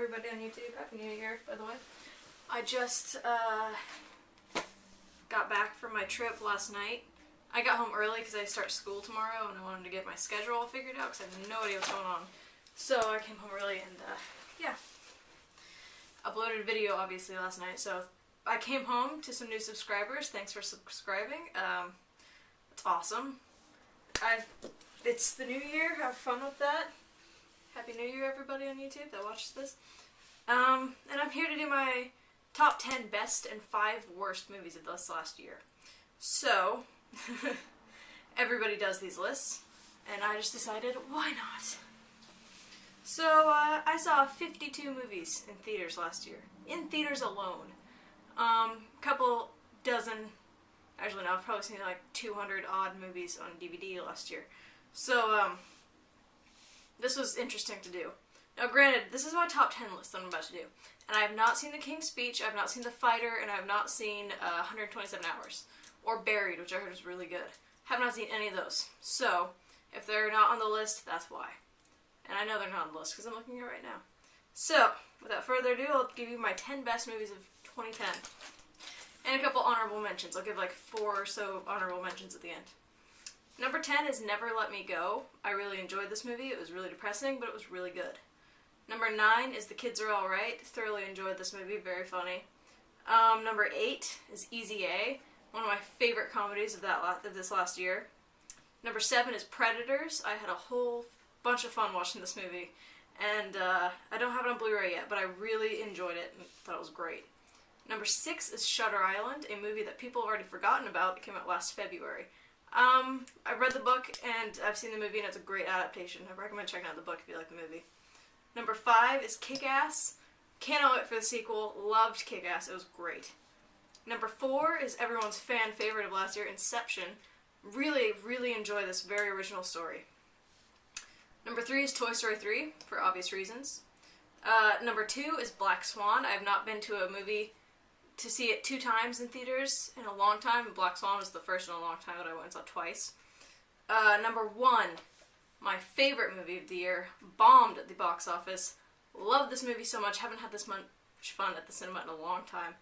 everybody on YouTube. Happy New Year, by the way. I just got back from my trip last night. I got home early because I start school tomorrow and I wanted to get my schedule all figured out because I have no idea what's going on. So I came home early and yeah. Uploaded a video obviously last night. So I came home to some new subscribers. Thanks for subscribing. It's awesome. It's the new year. Have fun with that. Happy New Year, everybody on YouTube that watches this. And I'm here to do my top 10 best and 5 worst movies of this last year. So, everybody does these lists, and I just decided, why not? So, I saw 52 movies in theaters last year. In theaters alone. Couple dozen, actually no, I've probably seen like 200 odd movies on DVD last year. So, this was interesting to do. Now granted, this is my top 10 list that I'm about to do. And I have not seen The King's Speech, I have not seen The Fighter, and I have not seen 127 Hours. Or Buried, which I heard is really good. Have not seen any of those. So, if they're not on the list, that's why. And I know they're not on the list because I'm looking at it right now. So, without further ado, I'll give you my 10 best movies of 2010. And a couple honorable mentions. I'll give like 4 or so honorable mentions at the end. Number 10 is Never Let Me Go. I really enjoyed this movie. It was really depressing, but it was really good. Number 9 is The Kids Are Alright. Thoroughly enjoyed this movie. Very funny. Number 8 is Easy A. One of my favorite comedies of this last year. Number 7 is Predators. I had a whole bunch of fun watching this movie. And I don't have it on Blu-ray yet, but I really enjoyed it and thought it was great. Number 6 is Shutter Island, a movie that people have already forgotten about. It came out last February. I've read the book and I've seen the movie and it's a great adaptation. I recommend checking out the book if you like the movie. Number 5 is Kick-Ass. Can't wait for the sequel. Loved Kick-Ass. It was great. Number 4 is everyone's fan favorite of last year, Inception. Really, really enjoy this very original story. Number 3 is Toy Story 3, for obvious reasons. Number 2 is Black Swan. I have not been to a movie to see it 2 times in theaters in a long time. Black Swan was the first in a long time that I went and saw twice. Number 1, my favorite movie of the year, bombed at the box office. Love this movie so much, haven't had this much fun at the cinema in a long time.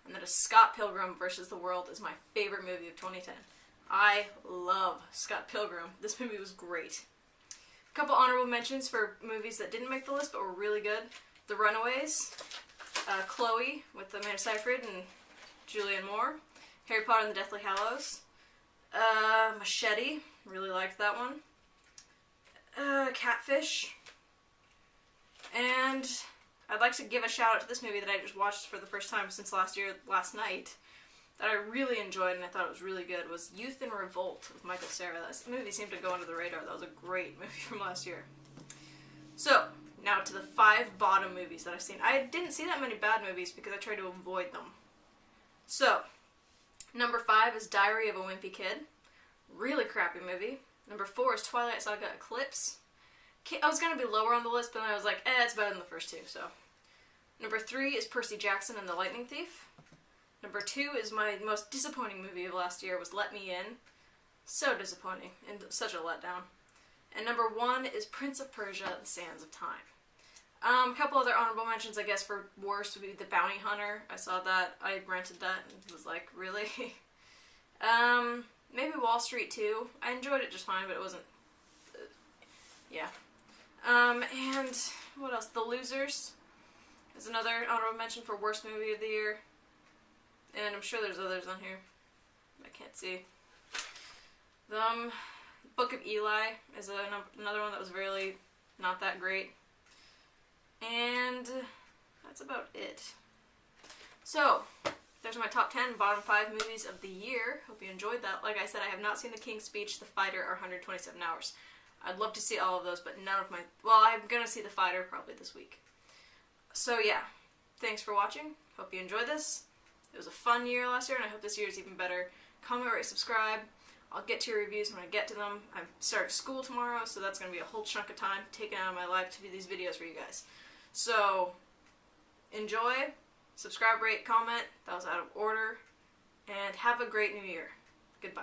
And that is Scott Pilgrim vs. the World is my favorite movie of 2010. I love Scott Pilgrim. This movie was great. A couple honorable mentions for movies that didn't make the list but were really good. The Runaways, Chloe with Amanda Seyfried and Julianne Moore, Harry Potter and the Deathly Hallows, Machete, really liked that one, Catfish, and I'd like to give a shout out to this movie that I just watched for the first time since last night, that I really enjoyed and I thought it was really good, was Youth in Revolt with Michael Cera. This movie seemed to go under the radar. That was a great movie from last year. So, now to the 5 bottom movies that I've seen. I didn't see that many bad movies because I tried to avoid them. So, number 5 is Diary of a Wimpy Kid. Really crappy movie. Number 4 is Twilight Saga Eclipse. I was going to be lower on the list, but then I was like, it's better than the first 2, so. Number 3 is Percy Jackson and the Lightning Thief. Number 2 is my most disappointing movie of last year, was Let Me In. So disappointing, and such a letdown. And number 1 is Prince of Persia, The Sands of Time. A couple other honorable mentions, I guess, for worst would be The Bounty Hunter. I saw that, I rented that, and was like, really? Maybe Wall Street 2. I enjoyed it just fine, but it wasn't, yeah. And what else? The Losers is another honorable mention for worst movie of the year. And I'm sure there's others on here. I can't see. Book of Eli is another one that was really not that great. And that's about it. So, there's my top 10 bottom 5 movies of the year. Hope you enjoyed that. Like I said, I have not seen The King's Speech, The Fighter, or 127 Hours. I'd love to see all of those, but none of my... Well, I'm gonna see The Fighter probably this week. So yeah, thanks for watching. Hope you enjoyed this. It was a fun year last year, and I hope this year is even better. Comment, rate, subscribe. I'll get to your reviews when I get to them. I'm starting school tomorrow, so that's going to be a whole chunk of time taken out of my life to do these videos for you guys. So, enjoy, subscribe, rate, comment. That was out of order. And have a great new year. Goodbye.